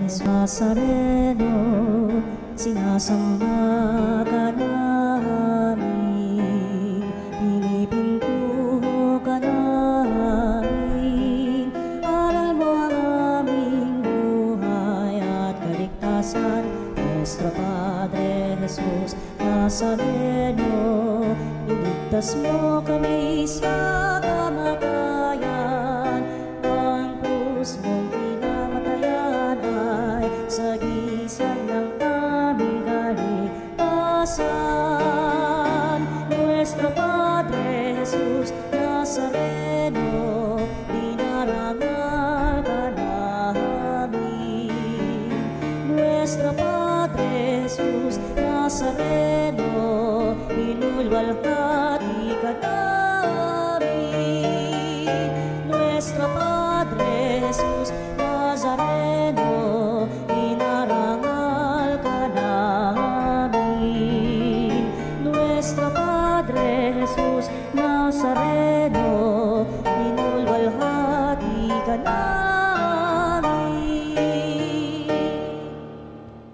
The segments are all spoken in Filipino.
Nazareno, sinasamba ka namin, pinipintuho ka namin. Aral mo ang aming buhay at kaligtasan, Nuestro Padre Jesus Nazareno. Iligtas mo kami sa kamatayan, ang krus mong pinamatayan ay sagisag ng aming kaligtasan. Nuestro Padre Jesus Nazareno, dinarangal ka namin. Nuestro Padre Jesus Nazareno, inulwalhati ka namin. Nuestro Padre Jesus Nazareno, inarangal ka namin. Nuestro Padre Jesus Nazareno, inulwalhati ka namin.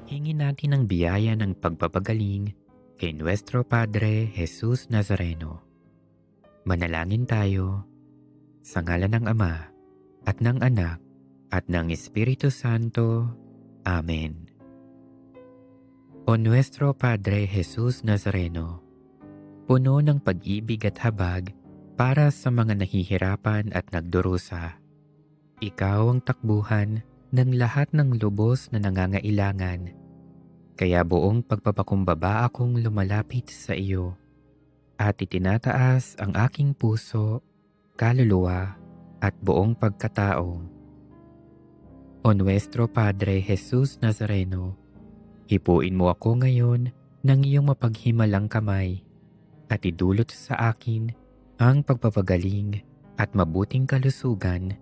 Hingin natin ang biyaya ng pagpapagaling kay Nuestro Padre Jesus Nazareno. Manalangin tayo sa ngalan ng Ama at ng Anak at ng Espiritu Santo. Amen. O Nuestro Padre Jesus Nazareno, puno ng pag-ibig at habag para sa mga nahihirapan at nagdurusa. Ikaw ang takbuhan ng lahat ng lubos na nangangailangan. Kaya buong pagpapakumbaba akong lumalapit sa iyo at itinataas ang aking puso, kaluluwa at buong pagkatao. O Nuestro Padre Jesus Nazareno, hipuin mo ako ngayon ng iyong mapaghimalang kamay at idulot sa akin ang pagpapagaling at mabuting kalusugan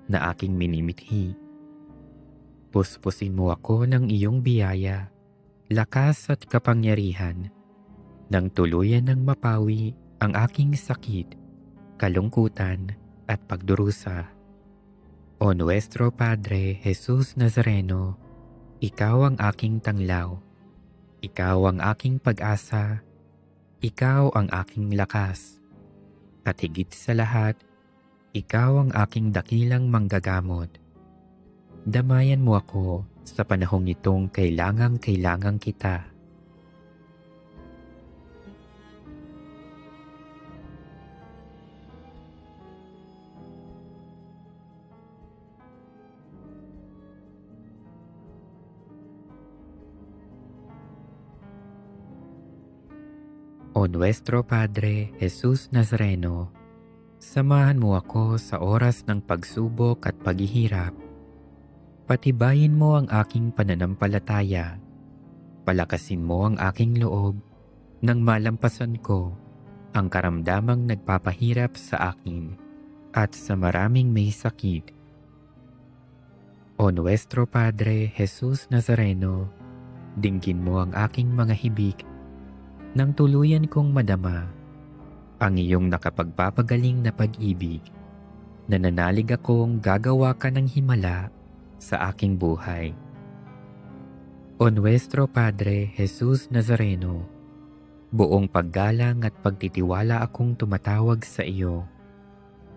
na aking minimithi. Puspusin mo ako ng iyong biyaya, lakas at kapangyarihan, nang tuluyan ng mapawi ang aking sakit, kalungkutan at pagdurusa. O Nuestro Padre Jesus Nazareno, ikaw ang aking tanglaw, ikaw ang aking pag-asa, ikaw ang aking lakas, at higit sa lahat, ikaw ang aking dakilang manggagamot. Damayan mo ako sa panahong itong kailangang kita. O Nuestro Padre Jesus Nazareno, samahan mo ako sa oras ng pagsubok at paghihirap. Patibayin mo ang aking pananampalataya. Palakasin mo ang aking loob nang malampasan ko ang karamdamang nagpapahirap sa akin at sa maraming may sakit. O Nuestro Padre Jesus Nazareno, dinggin mo ang aking mga hibik nang tuluyan kong madama ang iyong nakapagpapagaling na pag-ibig. Nananalig akong gagawa ka ng himala sa aking buhay. O Nuestro Padre Jesus Nazareno, buong paggalang at pagtitiwala akong tumatawag sa iyo.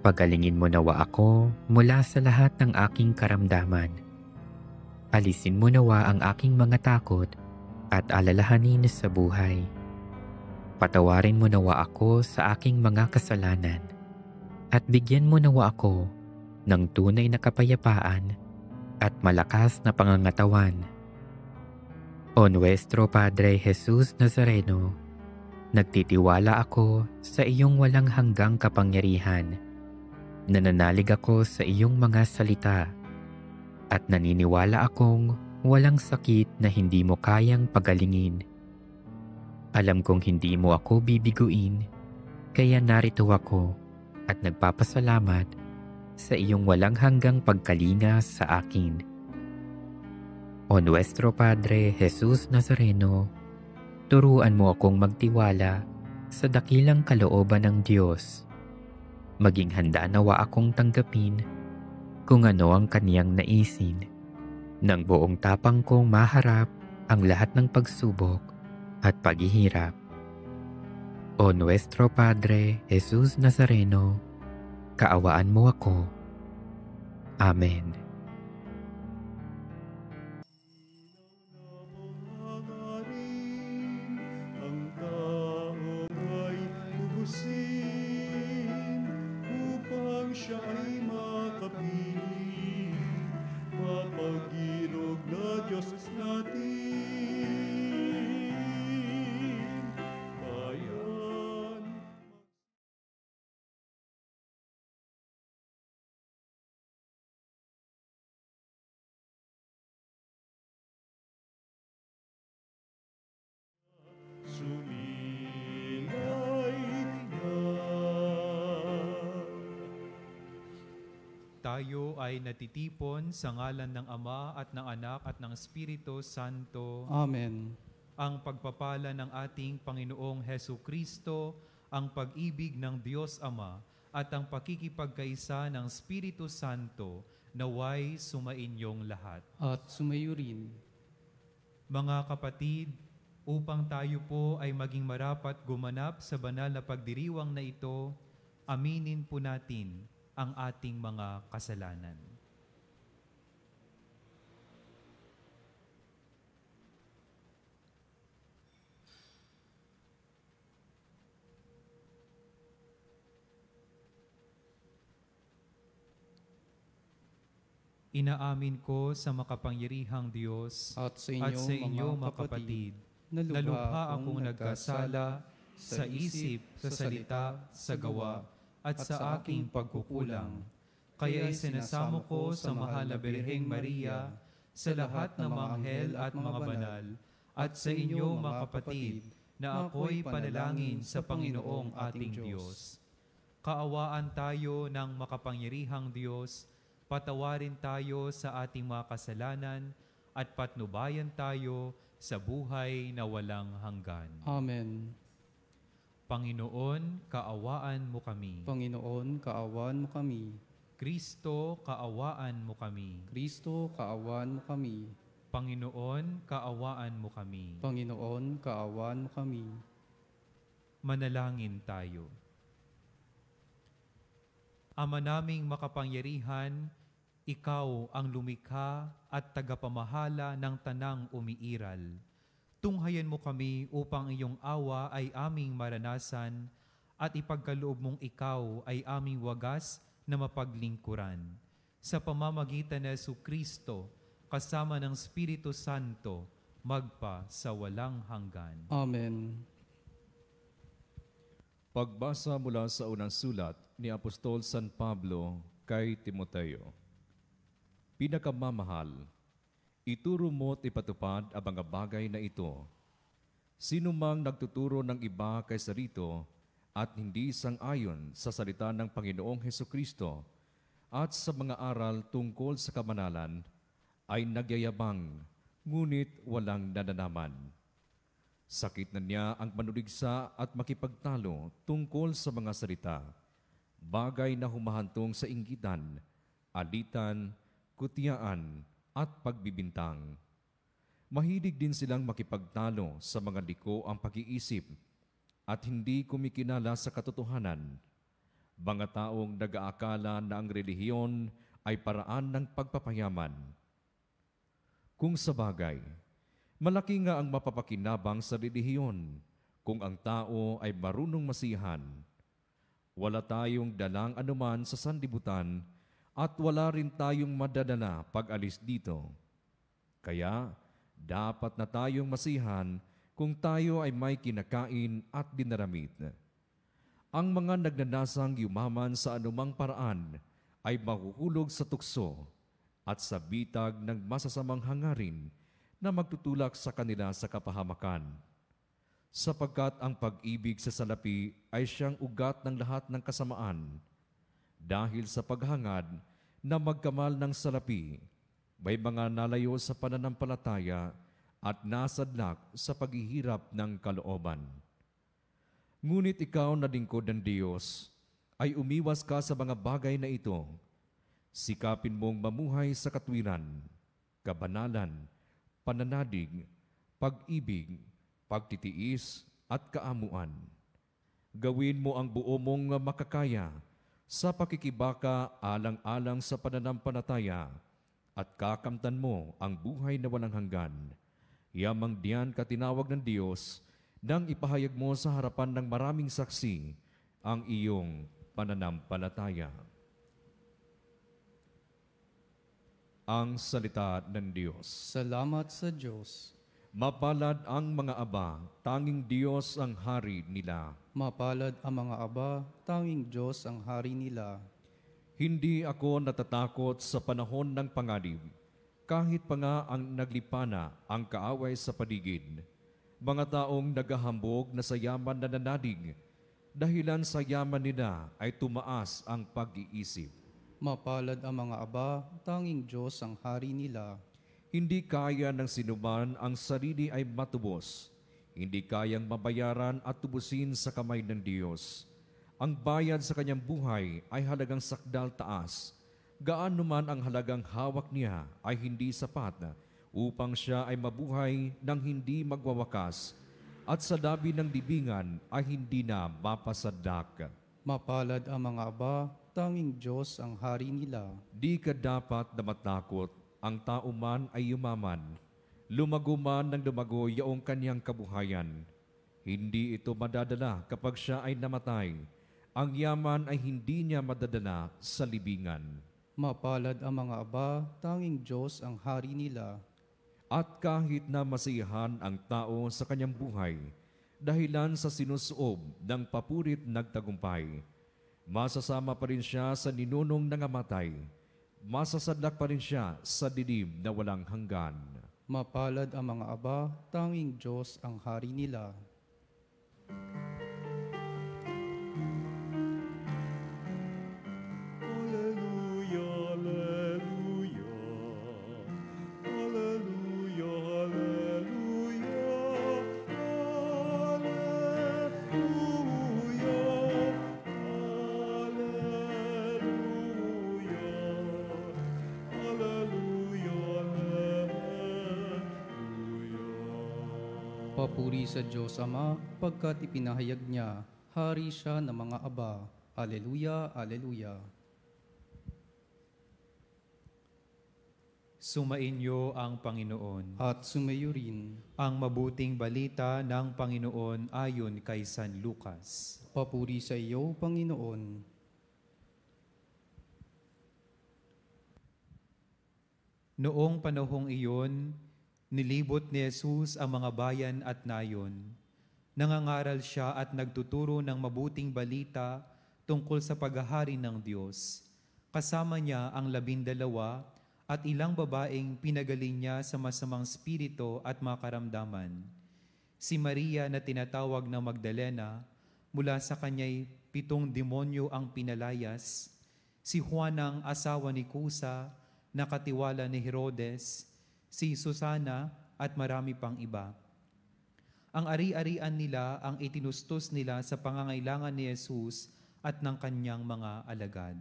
Pagalingin mo nawa ako mula sa lahat ng aking karamdaman. Alisin mo nawa ang aking mga takot at alalahanin sa buhay. Patawarin mo nawa ako sa aking mga kasalanan at bigyan mo nawa ako ng tunay na kapayapaan at malakas na pangangatawan. O Nuestro Padre Jesus Nazareno, nagtitiwala ako sa iyong walang hanggang kapangyarihan. Nananalig ako sa iyong mga salita at naniniwala akong walang sakit na hindi mo kayang pagalingin. Alam kong hindi mo ako bibiguin, kaya narito ako at nagpapasalamat sa iyong walang hanggang pagkalinga sa akin. O Nuestro Padre Jesus Nazareno, turuan mo akong magtiwala sa dakilang kalooban ng Diyos. Maging handa nawa akong tanggapin kung ano ang kaniyang naisin. Nang buong tapang kong maharap ang lahat ng pagsubok at paghihirap. O Nuestro Padre Jesus Nazareno, kaawaan mo ako. Amen. Ang taong ay lubusin upang siya ay makapiling. Mapag-ilog na Diyos natin. Bayan. Tayo ay natitipon sa ngalan ng Ama at ng Anak at ng Espiritu Santo. Amen. Ang pagpapala ng ating Panginoong Hesu Kristo, ang pag-ibig ng Diyos Ama at ang pakikipagkaisa ng Espiritu Santo naway sumainyong lahat. At sumayo rin. Mga kapatid, upang tayo po ay maging marapat gumanap sa banal na pagdiriwang na ito, aminin po natin ang ating mga kasalanan. Inaamin ko sa makapangyarihang Diyos At sa inyo, mga kapatid, na lubha akong nagkasala sa isip, sa salita, sa gawa, at sa aking pagkukulang. Kaya sinasamo ko sa mahal na Birheng Maria, sa lahat ng mga anghel at mga banal, at sa inyo mga kapatid, na ako'y panalangin sa Panginoong ating Diyos. Kaawaan tayo ng makapangyarihang Diyos, patawarin tayo sa ating mga kasalanan, at patnubayan tayo sa buhay na walang hanggan. Amen. Panginoon, kaawaan mo kami. Panginoon, kaawaan mo kami. Kristo, kaawaan mo kami. Kristo, kaawaan mo kami. Panginoon, kaawaan mo kami. Panginoon, kaawaan mo kami. Manalangin tayo. Ama naming makapangyarihan, Ikaw ang lumikha at tagapamahala ng tanang umiiral. Tunghayan mo kami upang iyong awa ay aming maranasan at ipagkaloob mong ikaw ay aming wagas na mapaglingkuran. Sa pamamagitan ni Jesucristo, kasama ng Espiritu Santo, magpa sa walang hanggan. Amen. Pagbasa mula sa unang sulat ni Apostol San Pablo kay Timoteo. Pinakamamahal, ituro mo at ipatupad ang mga bagay na ito. Sino mang nagtuturo ng iba kaysa rito at hindi sang-ayon sa salita ng Panginoong Hesukristo at sa mga aral tungkol sa kamanalan ay nagyayabang, ngunit walang nananaman. Sakit na niya ang manuligsa at makipagtalo tungkol sa mga salita, bagay na humahantong sa inggitan, alitan, kutiyaan at pagbibintang. Mahilig din silang makipagtalo sa mga liko ang pag-iisip at hindi kumikinala sa katotohanan. Mga taong nag-aakala na ang relihiyon ay paraan ng pagpapayaman. Kung sa bagay, malaki nga ang mapapakinabang sa relihiyon kung ang tao ay marunong masihan. Wala tayong dalang anuman sa sanlibutan at wala rin tayong madadala pag-alis dito. Kaya, dapat na tayong masihan kung tayo ay may kinakain at dinaramit. Ang mga nagnanasang yumaman sa anumang paraan ay mahuhulog sa tukso at sa bitag ng masasamang hangarin na magtutulak sa kanila sa kapahamakan. Sapagkat ang pag-ibig sa salapi ay siyang ugat ng lahat ng kasamaan. Dahil sa paghangad na magkamal ng salapi, may mga nalayo sa pananampalataya at nasadlak sa paghihirap ng kalooban. Ngunit ikaw na lingkod ng Diyos, ay umiwas ka sa mga bagay na ito. Sikapin mong mamuhay sa katwiran. kabanalan, pananadig, pag-ibig, pagtitiis, at kaamuan. Gawin mo ang buo mong makakaya sa pakikibaka alang-alang sa pananampalataya at kakamtan mo ang buhay na walang hanggan. Yamang diyan ka tinawag ng Diyos nang ipahayag mo sa harapan ng maraming saksi ang iyong pananampalataya. Ang salita ng Diyos. Salamat sa Diyos. Mapalad ang mga aba, tanging Diyos ang hari nila. Mapalad ang mga aba, tanging Diyos ang hari nila. Hindi ako natatakot sa panahon ng panganib, kahit pa nga ang naglipana ang kaaway sa paligid. Mga taong naghahambog na sa yaman na nanadig, dahilan sa yaman nila ay tumaas ang pag-iisip. Mapalad ang mga aba, tanging Diyos ang hari nila. Hindi kaya ng sinuman ang sarili ay matubos. Hindi kayang mabayaran at tubusin sa kamay ng Diyos. Ang bayad sa kanyang buhay ay halagang sakdal taas. Gaano man ang halagang hawak niya ay hindi sapat upang siya ay mabuhay ng hindi magwawakas at sa labi ng libingan ay hindi na mapasadak. Mapalad ang mga aba, tanging Diyos ang hari nila. Di ka dapat na matakot, ang tao man ay yumaman. Lumago man ng lumago yaong kanyang kabuhayan. Hindi ito madadala kapag siya ay namatay. Ang yaman ay hindi niya madadala sa libingan. Mapalad ang mga aba, tanging Diyos ang hari nila. At kahit na masiyahan ang tao sa kanyang buhay, dahilan sa sinusuob ng papurit nagtagumpay, masasama pa rin siya sa ninunong nangamatay. Masasadlak pa rin siya sa dilim na walang hanggan. Mapalad ang mga aba, tanging Diyos ang hari nila. Papuri sa Diyos Ama, pagkat ipinahayag niya, hari siya ng mga aba. Aleluya, aleluya. Sumainyo ang Panginoon. At sumayo rin, Ang mabuting balita ng Panginoon ayon kay San Lucas. papuri sa iyo, Panginoon. Noong panahong iyon, nilibot ni Jesus ang mga bayan at nayon. Nangangaral siya at nagtuturo ng mabuting balita tungkol sa paghahari ng Diyos. Kasama niya ang 12 at ilang babaeng pinagaling niya sa masamang spirito at mga karamdaman. Si Maria na tinatawag na Magdalena, mula sa kanya'y 7 demonyo ang pinalayas. Si Juan ang asawa ni Kusa, na katiwala ni Herodes, si Susana at marami pang iba. Ang ari-arian nila ang itinustos nila sa pangangailangan ni Jesus at ng kanyang mga alagad.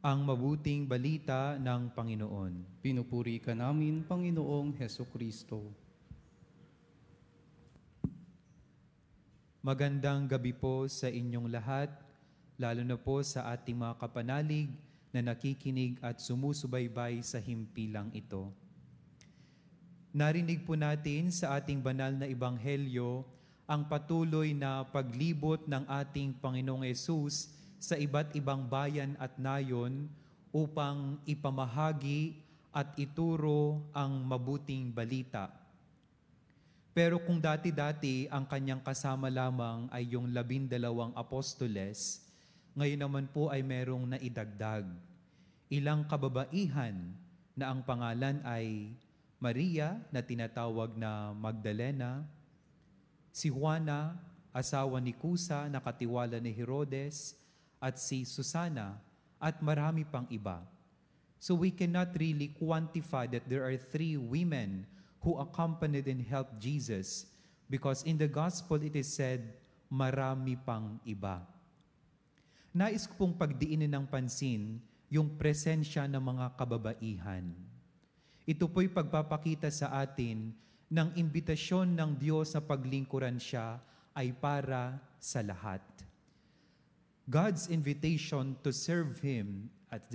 Ang mabuting balita ng Panginoon. Pinupuri ka namin, Panginoong Hesukristo. Magandang gabi po sa inyong lahat, lalo na po sa ating mga kapanalig na nakikinig at sumusubaybay sa himpilang ito. Narinig po natin sa ating banal na ebanghelyo ang patuloy na paglibot ng ating Panginoong Hesus sa iba't ibang bayan at nayon upang ipamahagi at ituro ang mabuting balita. Pero kung dati-dati ang kanyang kasama lamang ay yung 12 apostoles, ngayon naman po ay merong naidagdag. Ilang kababaihan na ang pangalan ay Maria na tinatawag na Magdalena, si Juana, asawa ni Kusa na katiwala ni Herodes, at si Susana, at marami pang iba. So we cannot really quantify that there are 3 women who accompanied and helped Jesus, because in the gospel it is said, marami pang iba. Nais ko pong pagdiinin ng pansin yung presensya ng mga kababaihan. Ito po'y pagpapakita sa atin ng imbitasyon ng Diyos na paglingkuran siya ay para sa lahat. God's invitation to serve Him at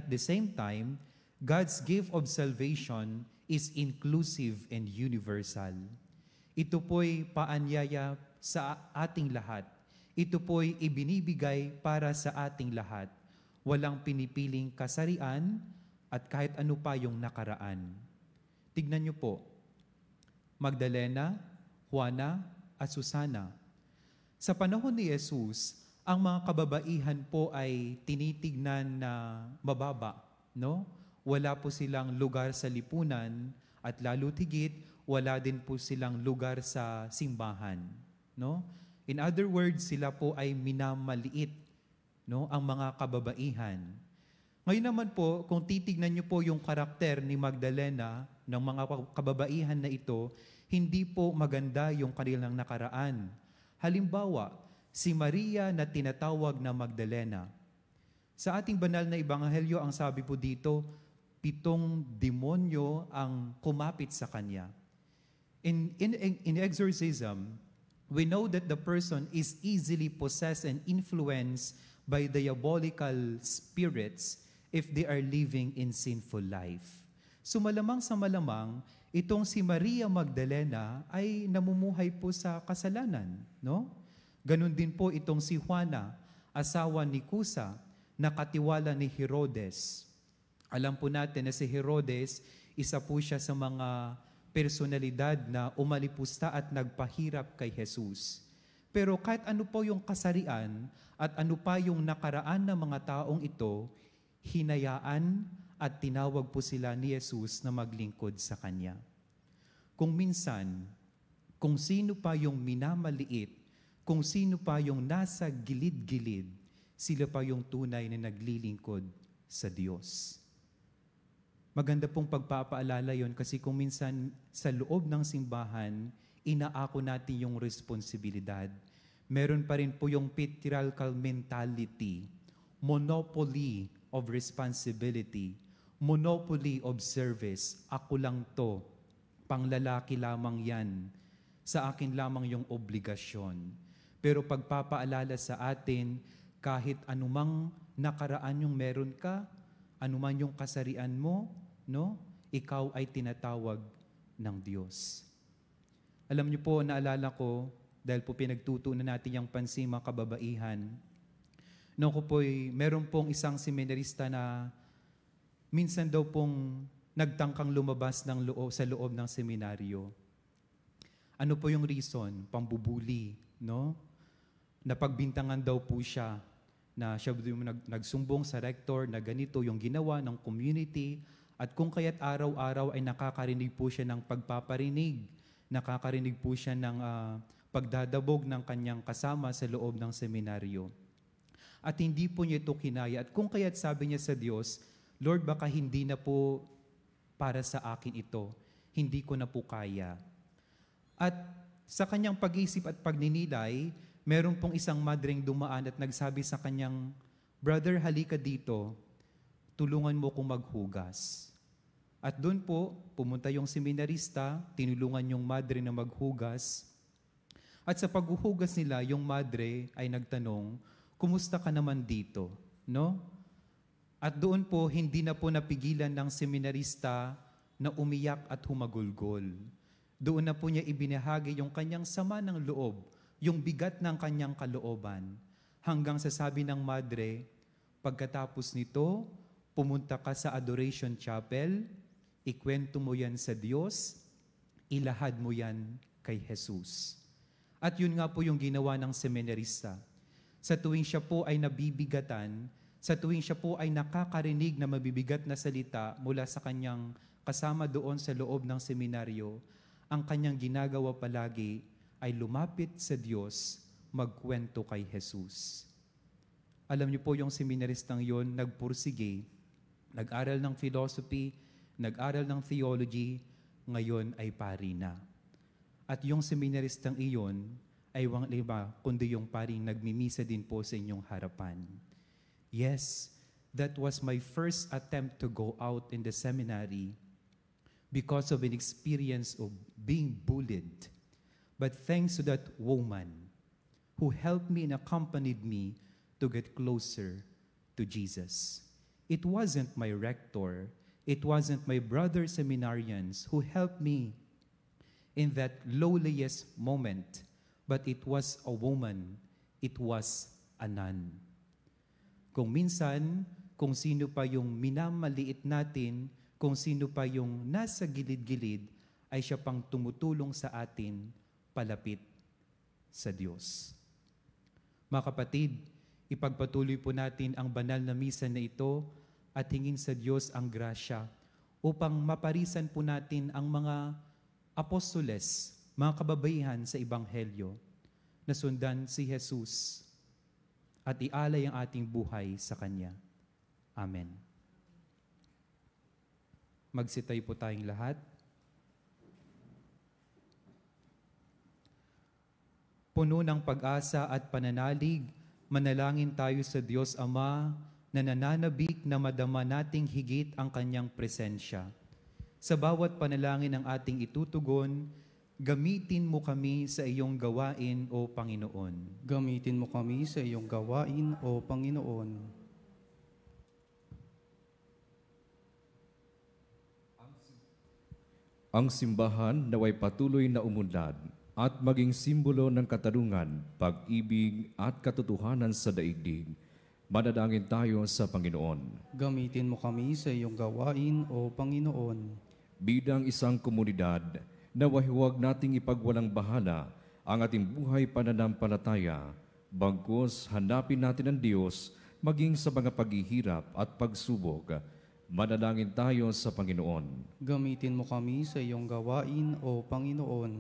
the same time, God's gift of salvation is inclusive and universal. Ito po'y paanyaya sa ating lahat. Ito po'y ibinibigay para sa ating lahat. Walang pinipiling kasarian at kahit ano pa yung nakaraan. Tignan niyo po, Magdalena, Juana, at Susana. Sa panahon ni Jesus, ang mga kababaihan po ay tinitignan na mababa, no? Wala po silang lugar sa lipunan at lalo tigit, wala din po silang lugar sa simbahan, no? In other words, sila po ay minamaliit, no, ang mga kababaihan. Ngayon naman po, kung titignan niyo po yung karakter ni Magdalena ng mga kababaihan na ito, hindi po maganda yung kanilang nakaraan. Halimbawa, si Maria na tinatawag na Magdalena. Sa ating banal na ebanghelyo, ang sabi po dito, 7 demonyo ang kumapit sa kanya. In exorcism, we know that the person is easily possessed and influenced by diabolical spirits if they are living in sinful life. So malamang sa malamang, itong si Maria Magdalena ay namumuhay po sa kasalanan, no? Ganon din po itong si Juana, asawa ni Kusa, na katiwala ni Herodes. Alam po natin na si Herodes, isa po siya sa mga personalidad na umalipusta at nagpahirap kay Jesus. Pero kahit ano po yung kasarian at ano pa yung nakaraan ng mga taong ito, hinayaan at tinawag po sila ni Jesus na maglingkod sa Kanya. Kung minsan, kung sino pa yung minamaliit, kung sino pa yung nasa gilid-gilid, sila pa yung tunay na naglilingkod sa Diyos. Maganda pong pagpapaalala yon kasi kung minsan sa loob ng simbahan, inaako natin yung responsibilidad. Meron pa rin po yung patriarchal mentality, monopoly of responsibility, monopoly of service. Ako lang to, panglalaki lamang yan, sa akin lamang yung obligasyon. Pero pagpapaalala sa atin, kahit anumang nakaraan yung meron ka, anuman yung kasarian mo, no? Ikaw ay tinatawag ng Diyos. Alam niyo po, naalala ko, dahil po pinagtutunan natin yung pansin mga kababaihan, noon ko po'y meron pong isang seminarista na minsan daw pong nagtangkang lumabas sa loob ng seminaryo. Ano po yung reason? Pambubuli, no? Napagbintangan daw po siya na siya nagsumbong sa rector na ganito yung ginawa ng community at kung kaya't araw-araw ay nakakarinig po siya ng pagpaparinig, nakakarinig po siya ng pagdadabog ng kanyang kasama sa loob ng seminaryo. At hindi po niya ito kinaya. At kung kaya't sabi niya sa Diyos, Lord, baka hindi na po para sa akin ito. Hindi ko na po kaya. At sa kanyang pag-isip at pagninilay, meron pong isang madring dumaan at nagsabi sa kanyang, Brother, halika dito, tulungan mo kong maghugas. At doon po, pumunta yung seminarista, tinulungan yung madre na maghugas. At sa paghuhugas nila, yung madre ay nagtanong, kumusta ka naman dito? No? At doon po, hindi na po napigilan ng seminarista na umiyak at humagulgol. Doon na po niya ibinahagi yung kanyang sama ng loob, yung bigat ng kanyang kalooban, hanggang sa sabi ng madre, pagkatapos nito, pumunta ka sa Adoration Chapel, ikwento mo yan sa Diyos, ilahad mo yan kay Jesus. At yun nga po yung ginawa ng seminarista. Sa tuwing siya po ay nabibigatan, sa tuwing siya po ay nakakarinig na mabibigat na salita mula sa kanyang kasama doon sa loob ng seminaryo, ang kanyang ginagawa palagi ay lumapit sa Diyos, magkwento kay Jesus. Alam niyo po yung seminaristang yon, nagpursige, nag-aral ng philosophy, nag-aral ng theology, ngayon ay pari na. At yung seminaristang iyon ay walang iba, kundi yung paring nagmimisa din po sa inyong harapan. Yes, That was my first attempt to go out in the seminary because of an experience of being bullied. But thanks to that woman who helped me and accompanied me to get closer to Jesus. It wasn't my rector, it wasn't my brother seminarians who helped me in that lowliest moment, but it was a woman, it was a nun. Kung minsan, kung sino pa yung minamaliit natin, kung sino pa yung nasa gilid-gilid, ay siya pang tumutulong sa atin palapit sa Diyos. Mga kapatid, ipagpatuloy po natin ang banal na misa na ito at hingin sa Diyos ang grasya upang maparisan po natin ang mga apostoles, mga kababaihan sa Ebanghelyo na sundan si Jesus at ialay ang ating buhay sa Kanya. Amen. Magsitay po tayong lahat. Puno ng pag-asa at pananalig, manalangin tayo sa Diyos Ama na nananabik na madama nating higit ang Kanyang presensya. Sa bawat panalangin ng ating itutugon, gamitin mo kami sa iyong gawain, O Panginoon. Gamitin mo kami sa iyong gawain, O Panginoon. Ang simbahan naway patuloy na umunlad at maging simbolo ng katarungan, pag-ibig at katotohanan sa daigdig. Manalangin tayo sa Panginoon. Gamitin mo kami sa iyong gawain, O Panginoon. Bilang isang komunidad, naway huwag nating ipagwalang bahala ang ating buhay pananampalataya, bagkus hanapin natin ang Diyos maging sa mga paghihirap at pagsubok. Manalangin tayo sa Panginoon. Gamitin mo kami sa iyong gawain, O Panginoon.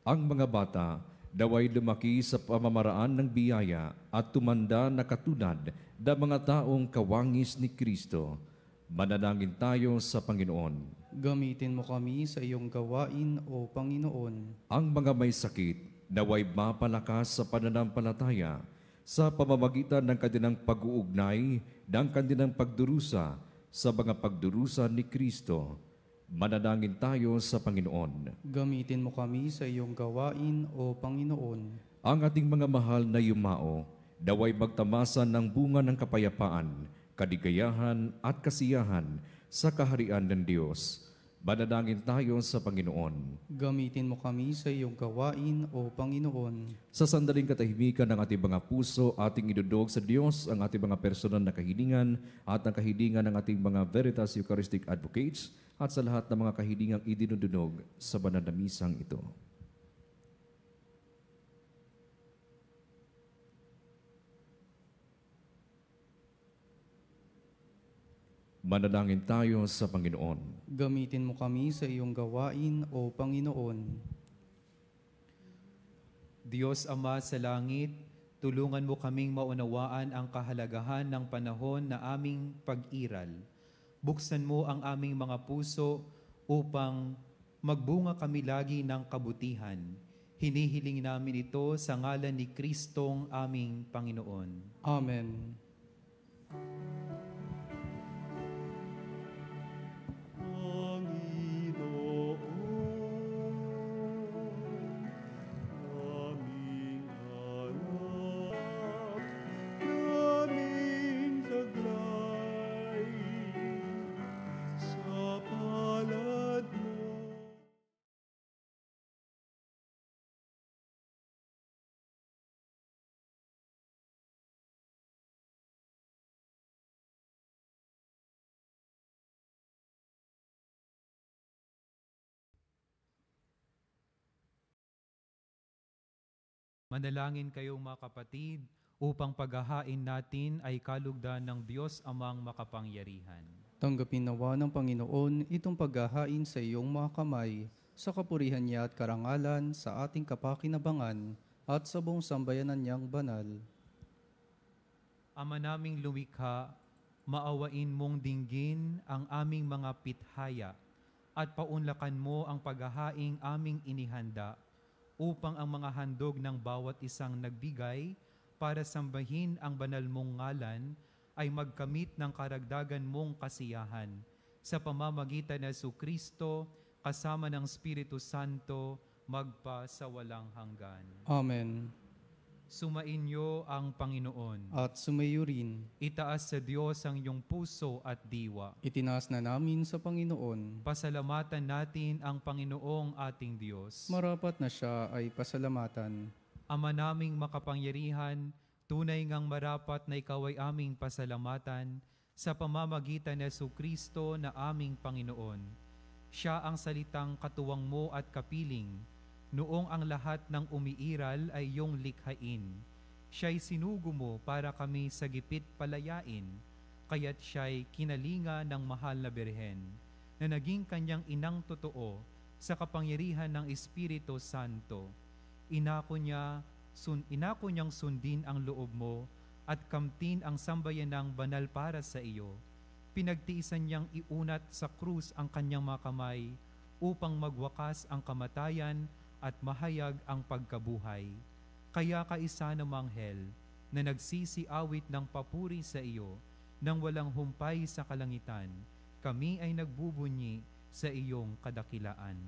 Ang mga bata naway lumaki sa pamamaraan ng biyaya at tumanda na katulad ng mga taong kawangis ni Kristo. Manalangin tayo sa Panginoon. Gamitin mo kami sa iyong gawain, O Panginoon. Ang mga may sakit naway mapalakas sa pananampalataya sa pamamagitan ng kanilang pag-uugnay ng kanilang pagdurusa sa mga pagdurusa ni Kristo. Manalangin tayo sa Panginoon. Gamitin mo kami sa iyong gawain, O Panginoon. Ang ating mga mahal na yumao naway magtamasan ng bunga ng kapayapaan, kaligayahan at kasiyahan sa kaharian ng Diyos. Manalangin tayo sa Panginoon. Gamitin mo kami sa iyong gawain, O Panginoon. Sa sandaling katahimikan ng ating mga puso, ating idudog sa Diyos ang ating mga personal na kahilingan at ang kahilingan ng ating mga Veritas Eucharistic Advocates at sa lahat ng mga kahilingang idinudunog sa banal na misang ito. Manalangin tayo sa Panginoon. Gamitin mo kami sa iyong gawain, O Panginoon. Diyos Ama sa langit, tulungan mo kaming maunawaan ang kahalagahan ng panahon na aming pag-iral. Buksan mo ang aming mga puso upang magbunga kami lagi ng kabutihan. Hinihiling namin ito sa ngalan ni Kristong aming Panginoon. Amen. Manalangin kayong mga kapatid upang paghahain natin ay kalugdan ng Diyos Amang makapangyarihan. Tanggapin nawa ng Panginoon itong paghahain sa iyong mga kamay, sa kapurihan niya at karangalan sa ating kapakinabangan at sa buong sambayanan niyang banal. Ama naming lumikha, maawain mong dinggin ang aming mga pithaya at paunlakan mo ang paghahaing aming inihanda upang ang mga handog ng bawat isang nagbigay para sambahin ang banal mong ngalan ay magkamit ng karagdagan mong kasiyahan. Sa pamamagitan ng Jesucristo, kasama ng Espiritu Santo, magpa sa walang hanggan. Amen. Sumainyo ang Panginoon. At sumayo rin. Itaas sa Diyos ang iyong puso at diwa. Itinaas na namin sa Panginoon. Pasalamatan natin ang Panginoong ating Diyos. Marapat na siya ay pasalamatan. Ama naming makapangyarihan, tunay ngang marapat na ikaw ay aming pasalamatan sa pamamagitan ni Jesucristo na aming Panginoon. Siya ang salitang katuwang mo at kapiling, noong ang lahat ng umiiral ay iyong likhain. Siya'y sinugo mo para kami sa gipit palayain, kaya't siya'y kinalinga ng mahal na Birhen, na naging kanyang inang totoo sa kapangyarihan ng Espiritu Santo. Inako niyang sundin ang loob mo at kamtin ang sambayanang banal para sa iyo. Pinagtiisan niyang iunat sa krus ang kanyang mga kamay upang magwakas ang kamatayan at mahayag ang pagkabuhay. Kaya kaisa ng manghel na nagsisiawit ng papuri sa iyo nang walang humpay sa kalangitan, kami ay nagbubunyi sa iyong kadakilaan.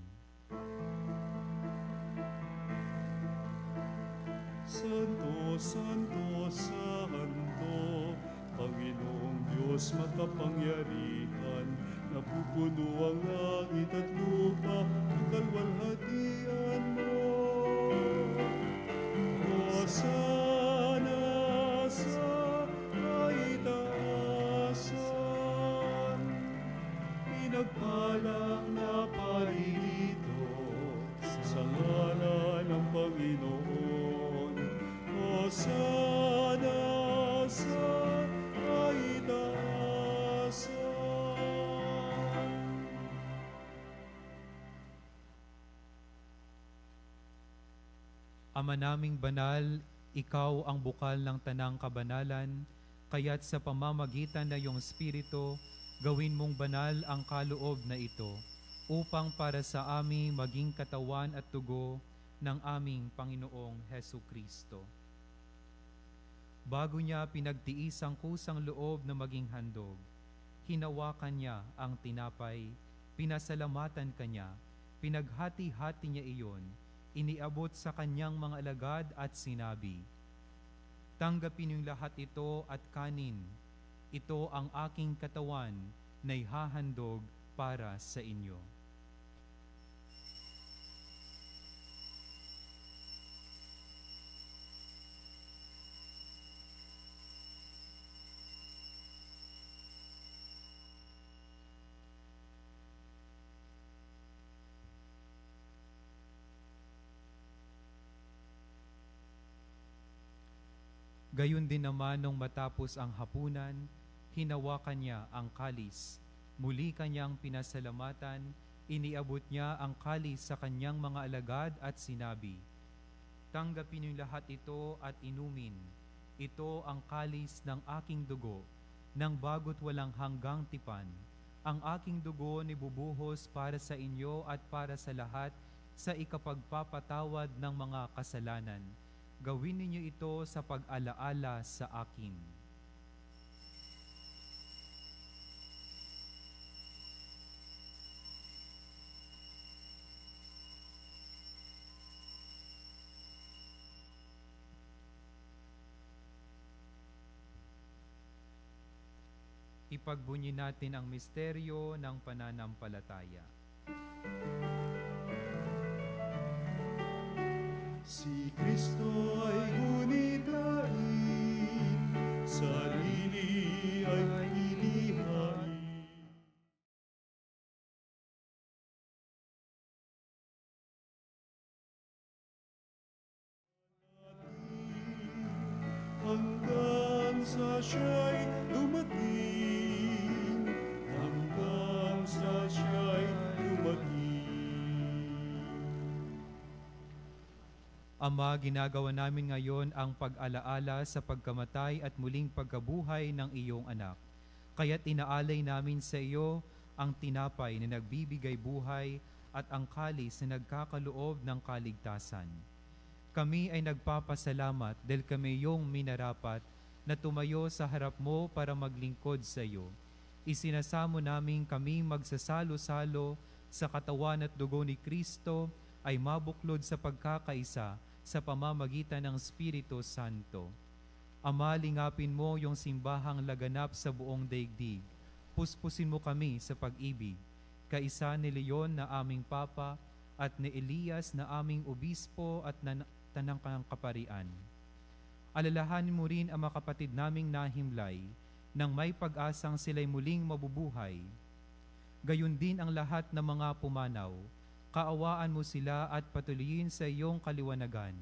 Santo, Santo, Santo, Panginoong Diyos makapangyarihan, napupuno ang langit at lupa, ang kalwalhatian mo. Hosana sa kaitaasan, pinagpalang na paririto sa ngalan ng Panginoon. Hosana sa kaitaasan. Ama naming banal, ikaw ang bukal ng tanang kabanalan, kaya't sa pamamagitan na iyong Espiritu, gawin mong banal ang kaloob na ito, upang para sa amin maging katawan at dugo ng aming Panginoong Hesukristo. Bago niya pinagtiis ang kusang loob na maging handog, hinawakan niya ang tinapay, pinasalamatan kanya, pinaghati-hati niya iyon, iniabot sa kanyang mga alagad at sinabi, "Tanggapin yung lahat ito at kanin. Ito ang aking katawan na ihahandog para sa inyo." Gayon din naman nung matapos ang hapunan, hinawakan niya ang kalis. Muli kanyang pinasalamatan, iniabot niya ang kalis sa kanyang mga alagad at sinabi, "Tanggapin niyo lahat ito at inumin. Ito ang kalis ng aking dugo, ng bago't walang hanggang tipan. Ang aking dugo nibubuhos para sa inyo at para sa lahat sa ikapagpapatawad ng mga kasalanan. Gawin ninyo ito sa pag-alaala sa akin." Ipagbunyi natin ang misteryo ng pananampalataya. Si Kristo ay gunitahin, sarili ay ilihain. Hanggang sa siya'y dumating, hanggang sa siya'y dumating. Ama, ginagawa namin ngayon ang pag-alaala sa pagkamatay at muling pagkabuhay ng iyong anak. Kaya't inaalay namin sa iyo ang tinapay na nagbibigay buhay at ang kalis na nagkakaloob ng kaligtasan. Kami ay nagpapasalamat dahil kami iyong minarapat na tumayo sa harap mo para maglingkod sa iyo. Isinasamo namin kami magsasalo-salo sa katawan at dugo ni Kristo ay mabuklod sa pagkakaisa sa pamamagitan ng Espiritu Santo. Ama, lingapin mo yung simbahang laganap sa buong daigdig. Puspusin mo kami sa pag-ibig, kaisa ni Leon na aming Papa at ni Elias na aming Obispo at tanang kaparian. Alalahanin mo rin ang mga kapatid naming nahimlay nang may pag-asang sila'y muling mabubuhay. Gayon din ang lahat ng mga pumanaw. Kaawaan mo sila at patuloyin sa iyong kaliwanagan.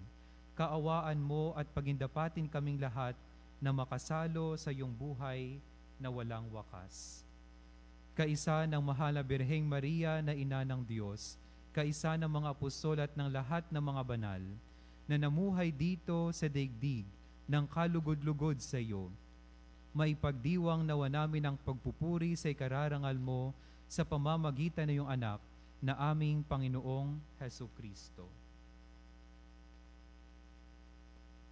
Kaawaan mo at pagindapatin kaming lahat na makasalo sa iyong buhay na walang wakas. Kaisa ng mahal na Birheng Maria na Ina ng Diyos, kaisa ng mga apostol at ng lahat ng mga banal, na namuhay dito sa daigdig ng kalugod-lugod sa iyo, maipagdiwang nawa namin ang pagpupuri sa ikararangal mo sa pamamagitan ng iyong anak na aming Panginoong Hesukristo.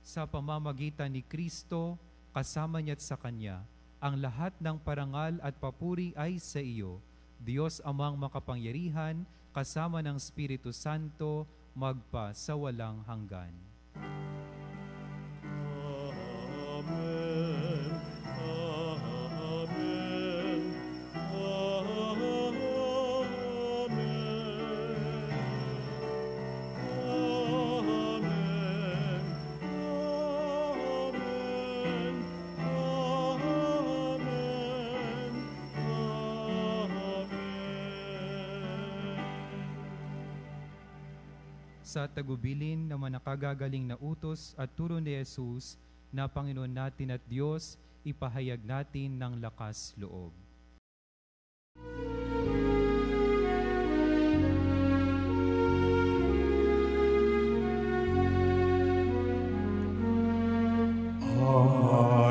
Sa pamamagitan ni Kristo, kasama niya at sa Kanya, ang lahat ng parangal at papuri ay sa iyo, Diyos Amang makapangyarihan, kasama ng Espiritu Santo, magpa sa walang hanggan. Amen. Amen. Sa tagubilin na manakagagaling na utos at turo ni Jesus na Panginoon natin at Diyos, ipahayag natin ng lakas loob.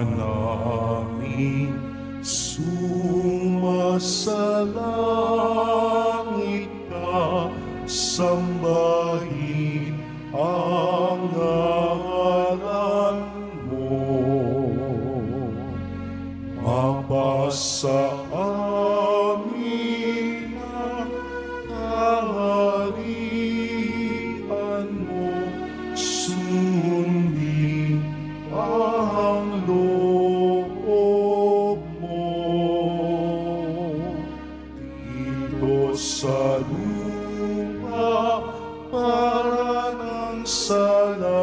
Namin sumasalangit ka, sambahin ang ngalan mo. Mapasa amin ang kaharian mo, sundin ang loob mo dito sa lupa para ng sa langit.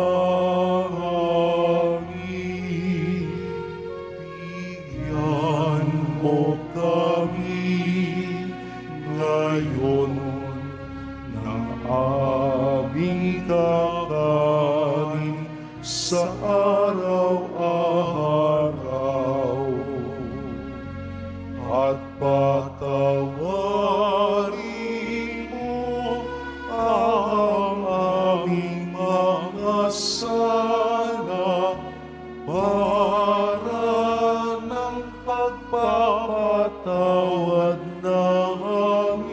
Bigyan mo kami ngayon ng aming kakanin sa araw-araw, at patawarin mo ang aming mga sala para ng pagpapatawad namin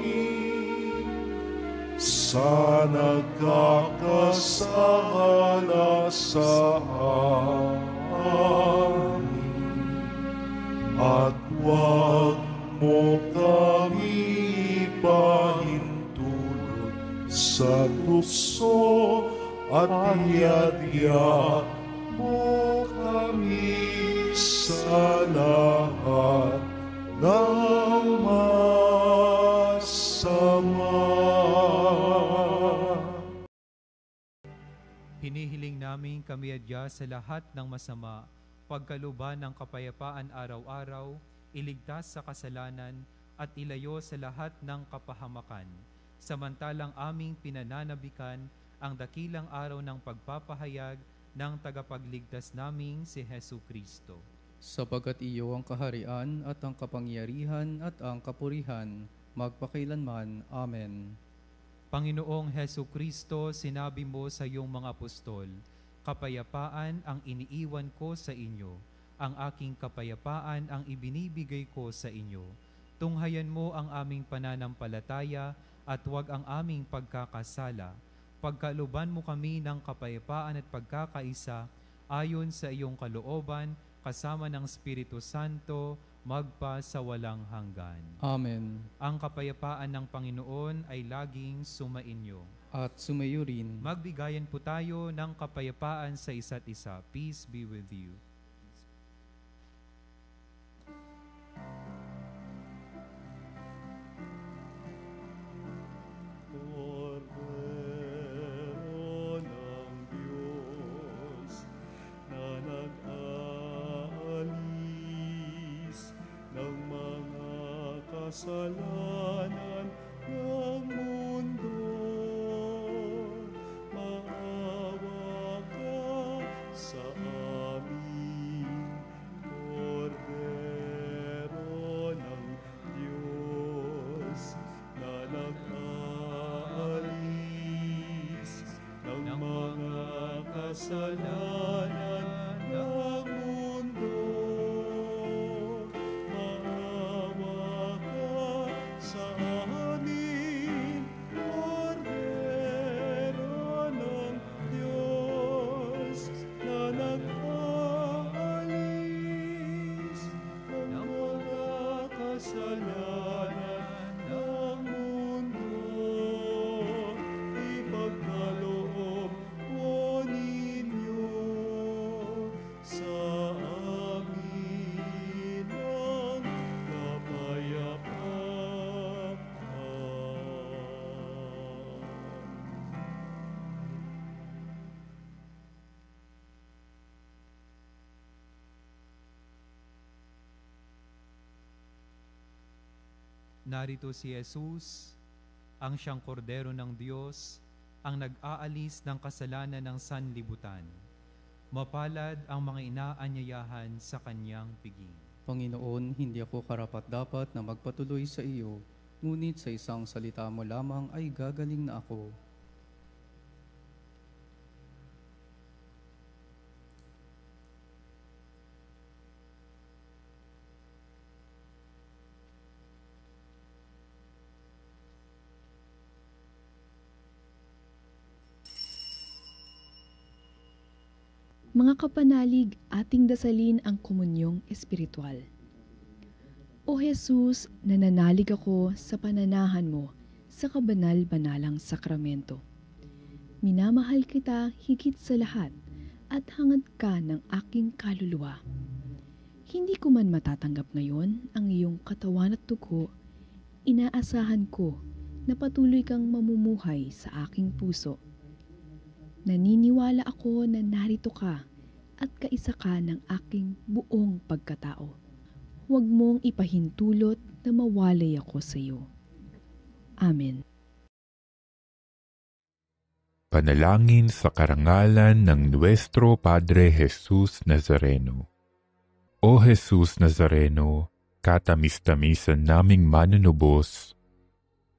sa nagkakasala sa amin, at huwag mo kami ipahintulot sa tukso, at iadya mo kami sa lahat ng masama. Hinihiling namin kami adya sa lahat ng masama, pagkaluban ng kapayapaan araw-araw, iligtas sa kasalanan, at ilayo sa lahat ng kapahamakan. Samantalang aming pinananabikan ang dakilang araw ng pagpapahayag ng tagapagligtas naming si Hesukristo. Sapagkat iyo ang kaharian at ang kapangyarihan at ang kapurihan, magpakailanman. Amen. Panginoong Hesukristo, sinabi mo sa iyong mga apostol, kapayapaan ang iniiwan ko sa inyo, ang aking kapayapaan ang ibinibigay ko sa inyo. Tunghayan mo ang aming pananampalataya at huwag ang aming pagkakasala. Pagkaluban mo kami ng kapayapaan at pagkakaisa ayon sa iyong kalooban kasama ng Espiritu Santo, magpa sa walang hanggan. Amen. Ang kapayapaan ng Panginoon ay laging sumainyo. At sumayo rin. Magbigayan po tayo ng kapayapaan sa isa't isa. Peace be with you. Kordero ng Diyos na nag-aalis ng mga kasalanan ng mundo, maawa ka sa amin. Kordero ng Diyos na nag-aalis ng mga kasalanan ng mundo, maawa ka sa amin. Kordero ng Diyos na nag-aalis ng mga kasalanan ng mundo, ipagkaloob mo ninyo sa amin ang kapayapaan. Narito si Jesus, ang siyang kordero ng Diyos, ang nag-aalis ng kasalanan ng sanlibutan. Mapalad ang mga inaanyayahan sa kanyang piging. Panginoon, hindi ako karapat-dapat na magpatuloy sa iyo, ngunit sa isang salita mo lamang ay gagaling na ako. Mga kapanalig, ating dasalin ang komunyong espiritual. O Jesus, nananalig ako sa pananahan mo sa kabanal-banalang sakramento. Minamahal kita higit sa lahat at hangad ka ng aking kaluluwa. Hindi ko man matatanggap ngayon ang iyong katawan at dugo, inaasahan ko na patuloy kang mamumuhay sa aking puso. Naniniwala ako na narito ka at kaisa ka ng aking buong pagkatao. Huwag mong ipahintulot na mawalay ako sa iyo. Amen. Panalangin sa karangalan ng Nuestro Padre Jesus Nazareno. O Jesus Nazareno, katamis-tamisan naming manunubos,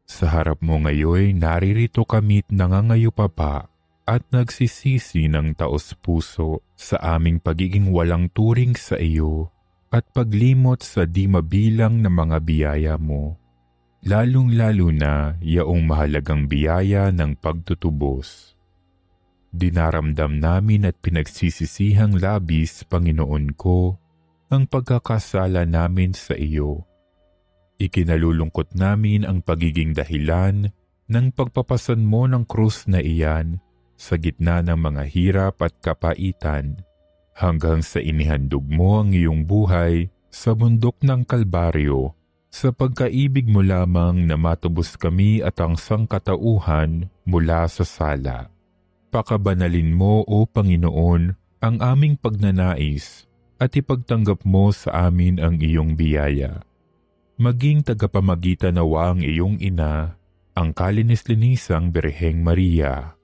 sa harap mo ngayon naririto kami't nangangayupapa at nagsisisi ng taos-puso sa aming pagiging walang turing sa iyo at paglimot sa di mabilang na mga biyaya mo, lalong-lalo na yaong mahalagang biyaya ng pagtutubos. Dinaramdam namin at pinagsisisihang labis, Panginoon ko, ang pagkakasala namin sa iyo. Ikinalulungkot namin ang pagiging dahilan ng pagpapasan mo ng krus na iyan sa gitna ng mga hirap at kapaitan, hanggang sa inihandog mo ang iyong buhay sa bundok ng Kalbaryo, sa pagkaibig mo lamang na matubos kami at ang sangkatauhan mula sa sala. Pakabanalin mo, O Panginoon, ang aming pagnanais at ipagtanggap mo sa amin ang iyong biyaya. Maging tagapamagitan nawa ang iyong ina, ang kalinis-linisang Birheng Maria.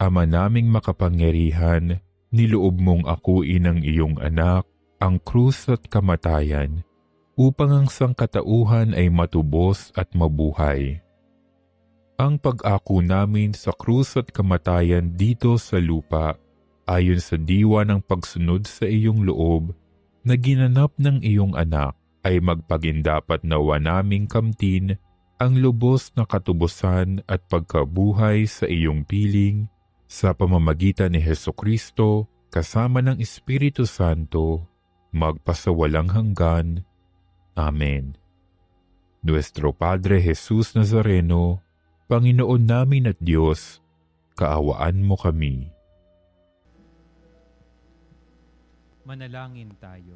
Ama naming makapangyarihan, niloob mong akuin ang iyong anak, ang krus at kamatayan, upang ang sangkatauhan ay matubos at mabuhay. Ang pag-ako namin sa krus at kamatayan dito sa lupa ayon sa diwa ng pagsunod sa iyong loob na ginanap ng iyong anak, ay magpagindapat nawa naming kamtin ang lubos na katubusan at pagkabuhay sa iyong piling sa pamamagitan ni Hesukristo kasama ng Espiritu Santo, magpasawalang hanggan. Amen. Nuestro Padre Jesus Nazareno, Panginoon namin at Diyos, kaawaan mo kami. Manalangin tayo.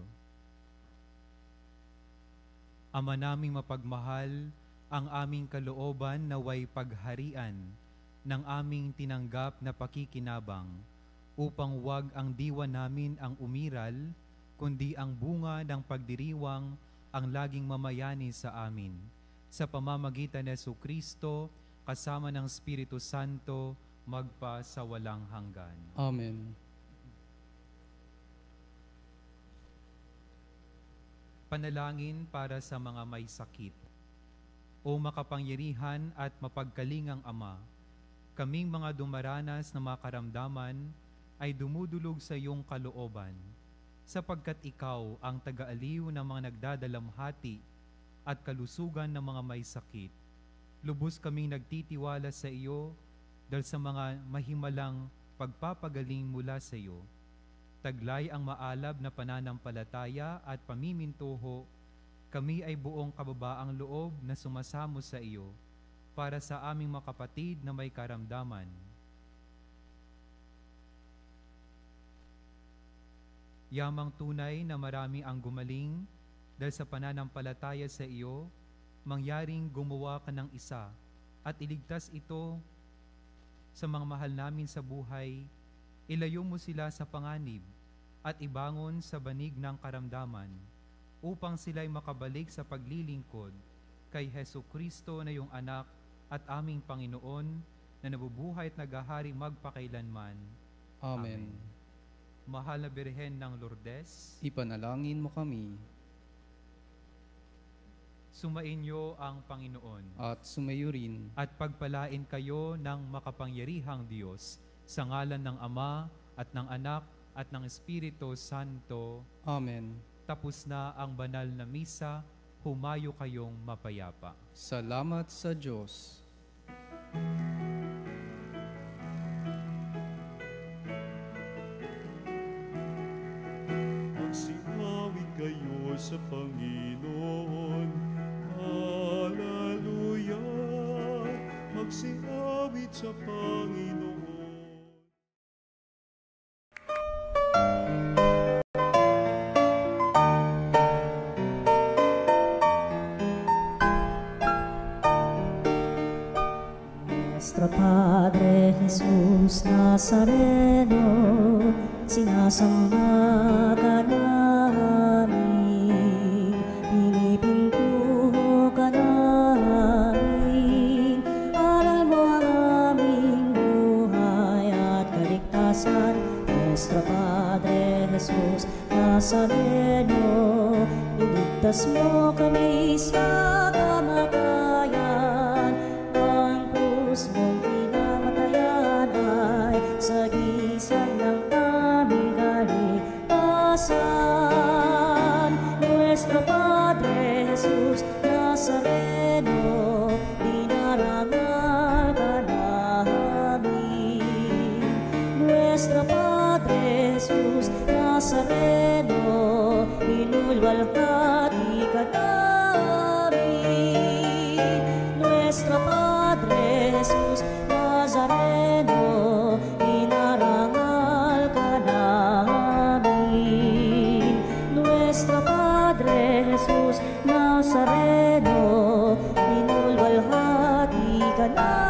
Ama naming mapagmahal, ang aming kalooban naway pagharian ng aming tinanggap na pakikinabang upang wag ang diwa namin ang umiral, kundi ang bunga ng pagdiriwang ang laging mamayani sa amin. Sa pamamagitan ni Jesucristo, kasama ng Espiritu Santo, magpa sa walang hanggan. Amen. Panalangin para sa mga may sakit. O makapangyarihan at mapagkalingang Ama, kaming mga dumaranas na mga karamdaman ay dumudulog sa iyong kalooban, sapagkat ikaw ang taga-aliw ng mga nagdadalamhati at kalusugan ng mga may sakit. Lubos kaming nagtitiwala sa iyo dahil sa mga mahimalang pagpapagaling mula sa iyo. Taglay ang maalab na pananampalataya at pamimintuho, kami ay buong kababaang loob na sumasamo sa iyo para sa aming mga kapatid na may karamdaman. Yamang tunay na marami ang gumaling dahil sa pananampalataya sa iyo, mangyaring gumawa ka ng isa at iligtas ito sa mga mahal namin sa buhay. Ilayo mo sila sa panganib at ibangon sa banig ng karamdaman upang sila'y makabalik sa paglilingkod kay Hesukristo na iyong anak at aming Panginoon na nabubuhay at naghahari magpakailanman. Amen. Mahal na Birhen ng Lourdes, ipanalangin mo kami. Sumainyo ang Panginoon At sumayo rin. at pagpalain kayo ng makapangyarihang Diyos sa ngalan ng Ama at ng Anak at ng Espiritu Santo. Amen. Tapos na ang banal na misa, humayo kayong mapayapa. Salamat sa Diyos. Magsinawit kayo sa Panginoon. Hallelujah. Magsinawit sa Panginoon. Nuestro Padre Jesus Nazareno, sinasamba ka namin, pinipintuho ka namin, aral mo ang aming buhay at kaligtasan. Nuestro Padre Jesus Nazareno, iligtas mo kami sa kamatayan, ang krus mong pinamatayan ay sagisag ng aming kaligtasan. Nuestro Padre Jesus Nazareno, dinarangal ka namin. Nuestro Padre Jesus Nazareno, inulwalhati ka namin. Nuestro Padre Jesus Nazareno, inarangal ka namin. Nuestro Padre Jesus Nazareno, inulwalhati ka namin.